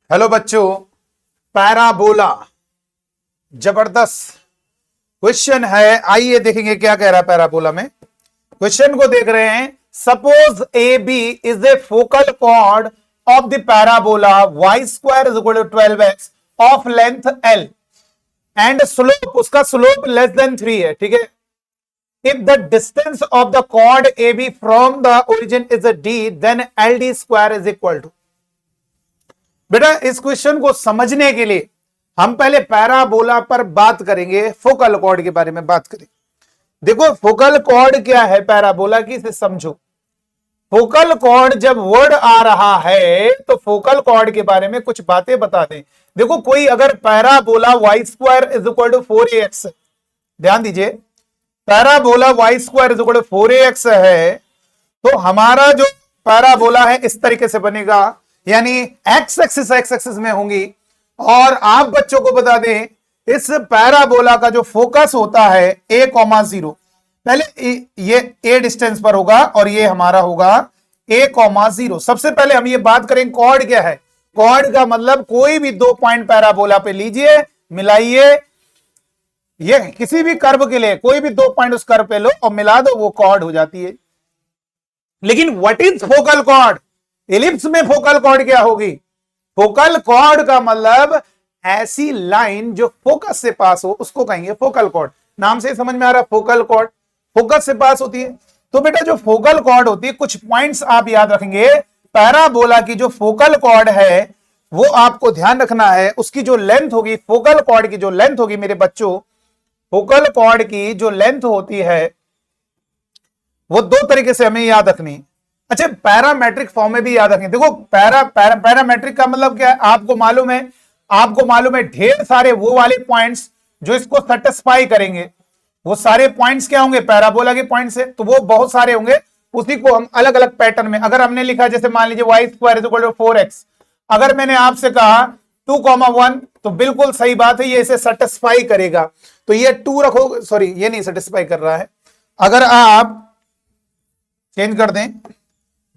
Hello बच्चों, parabola जबरदस्त question है। आइए देखेंगे क्या कह रहा है पैराबोला में। क्वेश्चन को देख रहे हैं। Suppose A B is a focal chord of the parabola y square is equal to 12x of length L and slope, उसका स्लोप लेस देन 3 है। ठीक है। If the distance of the chord A B from the origin is a d, then L d square is equal to. बेटा इस question को समझने के लिए हम पहले पैराबोला पर बात करेंगे, फोकल कॉर्ड के बारे में बात करेंगे। देखो फोकल कॉर्ड क्या है पैराबोला की, इसे समझो। फोकल कॉर्ड जब वर्ड आ रहा है तो फोकल कॉर्ड के बारे में कुछ बातें बता दें। देखो कोई अगर parabola y square is equal to 4ax, ध्यान दीजिए, parabola y square is equal to 4ax है, तो हमारा जो पैराबोला है इस तरीके से बनेगा, यानी एक्स एक्सिस में होंगी। और आप बच्चों को बता दें इस पैराबोला का जो फोकस होता है a,0, पहले ये a डिस्टेंस पर होगा और ये हमारा होगा a,0। सबसे पहले हम ये बात करें कॉर्ड क्या है। कॉर्ड का मतलब कोई भी 2 पॉइंट पैराबोला पे लीजिए, मिलाइए, ये किसी भी कर्व के लिए कोई भी 2 पॉइंट उस कर्व पे लो और मिला दो, वो कॉर्ड हो जाती है। लेकिन what is focal cord? Ellipse में फोकल कॉर्ड क्या होगी? फोकल कॉर्ड का मतलब ऐसी लाइन जो फोकस से पास हो उसको कहेंगे फोकल कॉर्ड। नाम से समझ में आ रहा है, फोकल कॉर्ड फोकस से पास होती है। तो बेटा जो फोकल कॉर्ड होती है, कुछ पॉइंट्स आप याद रखेंगे। पैराबोला की जो फोकल कॉर्ड है वो आपको ध्यान रखना है, उसकी जो लेंथ होगी, फोकल कॉर्ड की जो लेंथ होगी मेरे बच्चों, फोकल कॉर्ड की जो लेंथ होती है वो 2 तरीके से हमें याद रखनी। अच्छा, पैरामेट्रिक फॉर्म में भी याद रखें। देखो पैरामेट्रिक का मतलब क्या है, आपको मालूम है ढेर सारे वो वाले पॉइंट्स जो इसको सेटिस्फाई करेंगे, वो सारे पॉइंट्स क्या होंगे? पैराबोला के पॉइंट्स है, तो वो बहुत सारे होंगे। उसी को हम अलग अलग पैटर्न में, अगर हमने लिखा जैसे मान लीजिए y square is equal to 4x, अगर मैंने आपसे कहा 2,1, तो बिल्कुल सही बात है, ये इसे सेटिस्फाई करेगा। तो ये 2 रखो, सॉरी ये नहीं सेटिस्फाई कर रहा है। अगर आप चेंज कर दें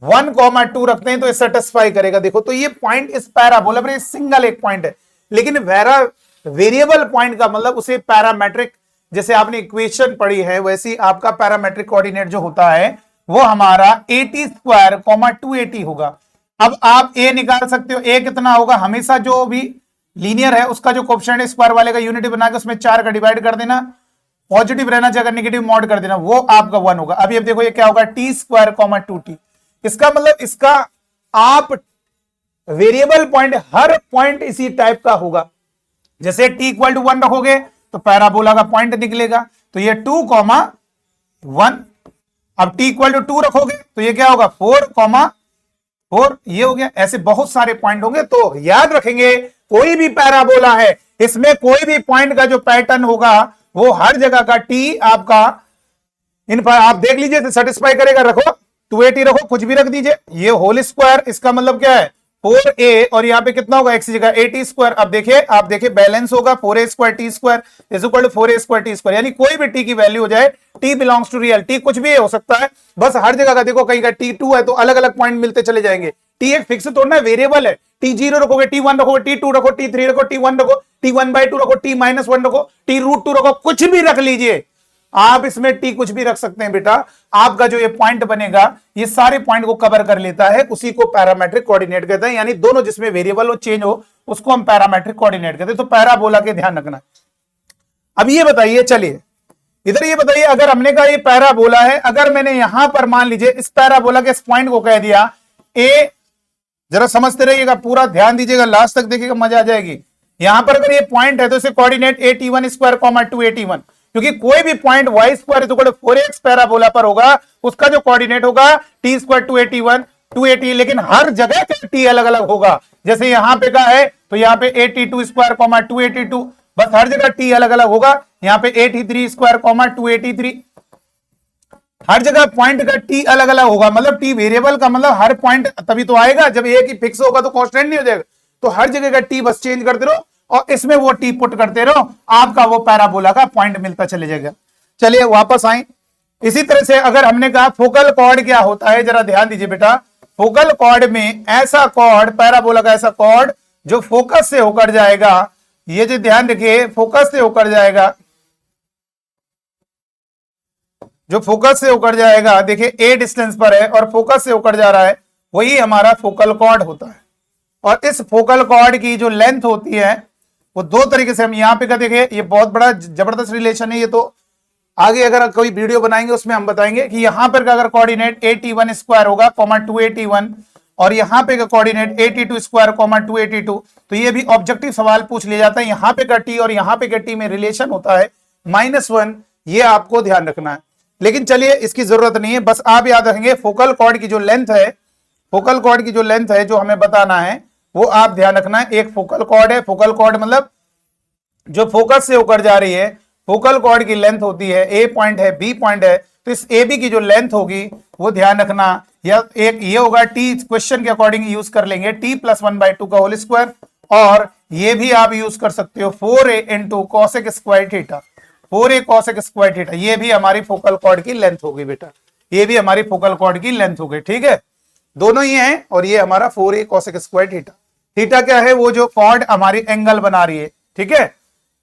1,2 रखते हैं तो ये सेटिस्फाई करेगा। देखो तो ये पॉइंट इस पैराबोला पर सिंगल एक पॉइंट है, लेकिन वेरिएबल पॉइंट का मतलब उसे पैरामेट्रिक, जैसे आपने इक्वेशन पढ़ी है वैसी आपका पैरामेट्रिक कोऑर्डिनेट जो होता है वो हमारा 80² 280 होगा। अब आप a निकाल सकते हो, a कितना होगा? हमेशा जो भी लीनियर है उसका जो कोएफिशिएंट स्क्वायर वाले का यूनिट बना के उसमें 4 का डिवाइड कर देना, पॉजिटिव रहना चाहिए, अगर नेगेटिव मॉड कर देना, वो आपका 1 होगा। अभी अब देखो ये क्या होगा? t² 2t। इसका मतलब इसका आप वेरिएबल पॉइंट, हर पॉइंट इसी टाइप का होगा। जैसे t इक्वल टू 1 रखोगे तो पैराबोला का पॉइंट निकलेगा, तो ये 2,1। अब t इक्वल टू 2 रखोगे तो ये क्या होगा? 4,4, ये हो गया। ऐसे बहुत सारे पॉइंट होंगे, तो याद रखेंगे कोई भी पैराबोला है इसमें कोई भी पॉइंट का जो पैटर्न होगा वो हर जगह का t आपका इन पर आप देख लीजिए सेटिस्फाई करेगा। रखो 280 रखो, कुछ भी रख दीजिए। ये होल स्क्वायर, इसका मतलब क्या है? 4a, और यहाँ पे कितना होगा? x की जगह a² अब देखिए बैलेंस होगा, 4a² t² is equal to 4a² t², यानी कोई भी t की वैल्यू हो जाए, t belongs to real, t कुछ भी हो सकता है, बस हर जगह का देखो, कहीं का t2 है तो अलग अलग पॉइंट मिलते चले जाएंगे। t एक फिक्स तोड़ना है, वेरिएबल है। t0 रखोगे, t1 रखोगे, t2 रखो, t3 रखो, t1 रखो, t1/2 रखो, t-1 रखो, t√2 रखो, कुछ भी रख लीजिए आप, इसमें टी कुछ भी रख सकते हैं बेटा। आपका जो ये पॉइंट बनेगा ये सारे पॉइंट को कवर कर लेता है, उसी को पैरामेट्रिक कोऑर्डिनेट कहते हैं। यानी दोनों जिसमें वेरिएबल हो, चेंज हो, उसको हम पैरामेट्रिक कोऑर्डिनेट कहते हैं। तो पैराबोला के ध्यान रखना। अब ये बताइए, चलिए इधर ये बताइए, अगर हमने कहा ये पैराबोला है, अगर मैंने यहां पर मान लीजिए इस पैराबोला के इस पॉइंट को कह दिया ए, जरा समझते रहिएगा, पूरा ध्यान दीजिएगा, लास्ट तक देखिएगा, मजा आ जाएगी। यहां पर अगर ये पॉइंट है तो इसे कोऑर्डिनेट 81² 281, क्योंकि कोई भी point y square is equal to 4x parabola पर होगा, उसका जो कोऑर्डिनेट होगा t² 281 280, लेकिन हर जगह का t अलग अलग होगा। जैसे यहां पे का है तो यहाँ पे 82² 282, बस हर जगह t अलग अलग होगा। यहाँ पे 83² 283, हर जगह पॉइंट का t अलग अलग होगा। मतलब t वेरिएबल का मतलब हर पॉइंट तभी तो आएगा जब एक ही फिक्स होगा, तो कांस्टेंट नहीं हो जाएगा। तो हर जगह का t बस चेंज करते रहो और इसमें वो टी पुट करते रहो, आपका वो पैराबोला का पॉइंट मिलता चले जाएगा। चलिए वापस आए। इसी तरह से अगर हमने कहा फोकल कॉर्ड क्या होता है, जरा ध्यान दीजिए बेटा। फोकल कॉर्ड में ऐसा कॉर्ड, पैराबोला का ऐसा कॉर्ड जो फोकस से होकर जाएगा, ये जो ध्यान रखिए, फोकस से होकर जाएगा, जो फोकस से होकर जाएगा, देखिए ए डिस्टेंस पर है और फोकस से होकर जा रहा है, वही हमारा फोकल कॉर्ड होता है। और इस फोकल कॉर्ड की जो लेंथ होती है वो दो तरीके से हम यहां पे का देखिए, ये बहुत बड़ा जबरदस्त रिलेशन है। ये तो आगे अगर कोई वीडियो बनाएंगे उसमें हम बताएंगे कि यहां पर का अगर कोऑर्डिनेट 81 स्क्वायर होगा, 281, और यहां पे का कोऑर्डिनेट 82 स्क्वायर, 282, तो ये भी ऑब्जेक्टिव सवाल पूछ लिया जाता है। यहां पे का टी और यहां पे का टी में रिलेशन होता है -1, ये आपको ध्यान रखना है। लेकिन चलिए इसकी जरूरत नहीं है, बस आप याद रखेंगे फोकल कॉर्ड की जो लेंथ है, फोकल कॉर्ड की जो लेंथ है जो हमें बताना है वो आप ध्यान रखना है। एक फोकल कॉर्ड है, फोकल कॉर्ड मतलब जो फोकस से होकर जा रही है, फोकल कॉर्ड की लेंथ होती है, ए पॉइंट है, बी पॉइंट है, तो इस ए बी की जो लेंथ होगी वो ध्यान रखना, या एक ये होगा टी, क्वेश्चन के अकॉर्डिंग यूज कर लेंगे टी प्लस 1/2 का होल स्क्वायर, और ये भी आप यूज कर सकते हो 4a into cosec square theta, 4a cosec square theta, ये भी हमारी फोकल कॉर्ड की लेंथ होगी बेटा, ये भी हमारी फोकल कॉर्ड की लेंथ हो गई। ठीक है, दोनों ही हैं, और ये हमारा 4a cosec square theta. Theta क्या है? वो जो कॉर्ड हमारी एंगल बना रही है, ठीक है,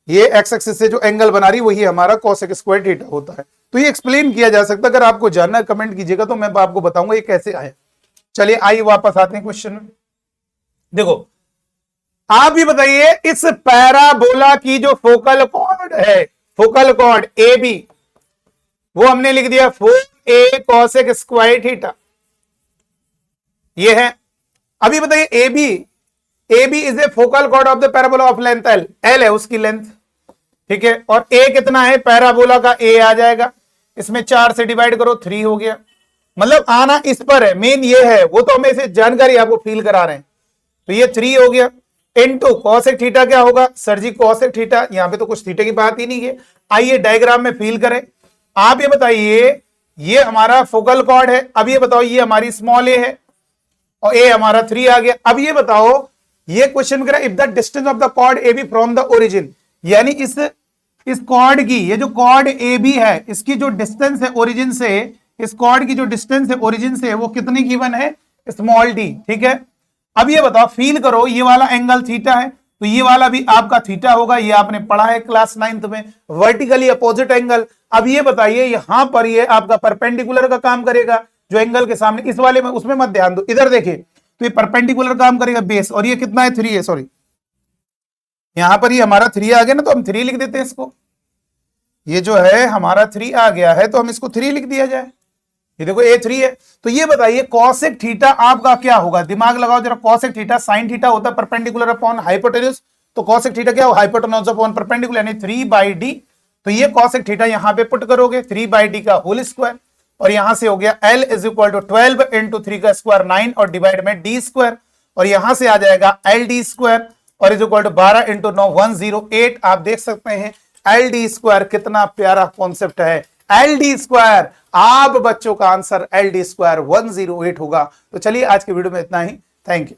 ये एक्स एक्सिस से जो एंगल बना रही है वही हमारा कॉसेक स्क्वायर थीटा होता है। तो ये एक्सप्लेन किया जा सकता है, अगर आपको जानना है कमेंट कीजिएगा तो मैं आपको बताऊंगा ये कैसे आया। चलिए आइए वापस आते हैं क्वेश्चन में। देखो आप भी बताइए, इस पैराबोला की जो फोकल कॉर्ड है, फोकल कॉर्ड ए बी, वो हमने लिख दिया 4a कॉसेक स्क्वायर थीटा, ये है। अभी बताइए A B is a focal chord of the parabola of length L, L है उसकी लेंथ, ठीक है, और ए कितना है पैराबोला का? ए आ जाएगा, इसमें 4 से डिवाइड करो 3 हो गया, मतलब आना इस पर है, मेन ये है, वो तो हमें इसे जानकारी आपको फील करा रहे हैं। तो ये 3 हो गया, इनटू कॉसेक थीटा क्या होगा सर जी? कॉसेक थीटा, यहां पे तो कुछ थीटा की बात ही नहीं है। आइए डायग्राम में फील करें। आप ये बताइए, ये हमारा फोकल कॉर्ड है, अब ये बताओ ये हमारी स्मॉल ए है और ए हमारा 3 आ गया। अब ये बताओ, ये क्वेश्चन करें, if the distance of the chord A B from the origin, यानी इस कॉर्ड की, ये जो कॉर्ड ए बी है, इसकी जो डिस्टेंस है ओरिजिन से, इस कॉर्ड की जो डिस्टेंस है ओरिजिन से, वो कितनी गिवन है? स्मॉल डी, ठीक है। अब ये बताओ, फील करो, ये वाला एंगल थीटा है, तो ये वाला भी आपका थीटा होगा, ये आपने पढ़ा है क्लास 9th में, वर्टिकली अपोजिट एंगल। अब ये बताइए, यहां पर ये आपका परपेंडिकुलर का काम करेगा, जो एंगल के सामने, इस वाले में, उसमें मत ध्यान दो, इधर देखिए, तो ये परपेंडिकुलर काम करेगा बेस, और ये कितना है? 3 है, सॉरी यहां पर ये हमारा 3 आ गया ना, तो हम 3 लिख देते हैं इसको। ये जो है हमारा 3 आ गया है, तो हम इसको 3 लिख दिया जाए। ये देखो ए 3 है। तो ये बताइए कॉसेक थीटा आपका क्या होगा? दिमाग लगाओ जरा। कॉसेक थीटा साइन थीटा होता है परपेंडिकुलर अपॉन हाइपोटेन्यूज, तो कॉसेक थीटा क्या हो? हाइपोटेन्यूज अपॉन परपेंडिकुलर, यानी 3/d। तो ये कॉसेक थीटा यहां पे पुट करोगे, 3/d का होल स्क्वायर, और यहां से हो गया l is equal to 12 into 3 का स्क्वायर 9, और डिवाइड में d स्क्वायर, और यहां से आ जाएगा LD स्क्वायर, और इज इक्वल टू 12 इंटू 9 108। आप देख सकते हैं LD स्क्वायर कितना प्यारा कॉन्सेप्ट है, LD स्क्वायर। आप बच्चों का आंसर LD स्क्वायर 108 होगा। तो चलिए आज के वीडियो में इतना ही, थैंक यू।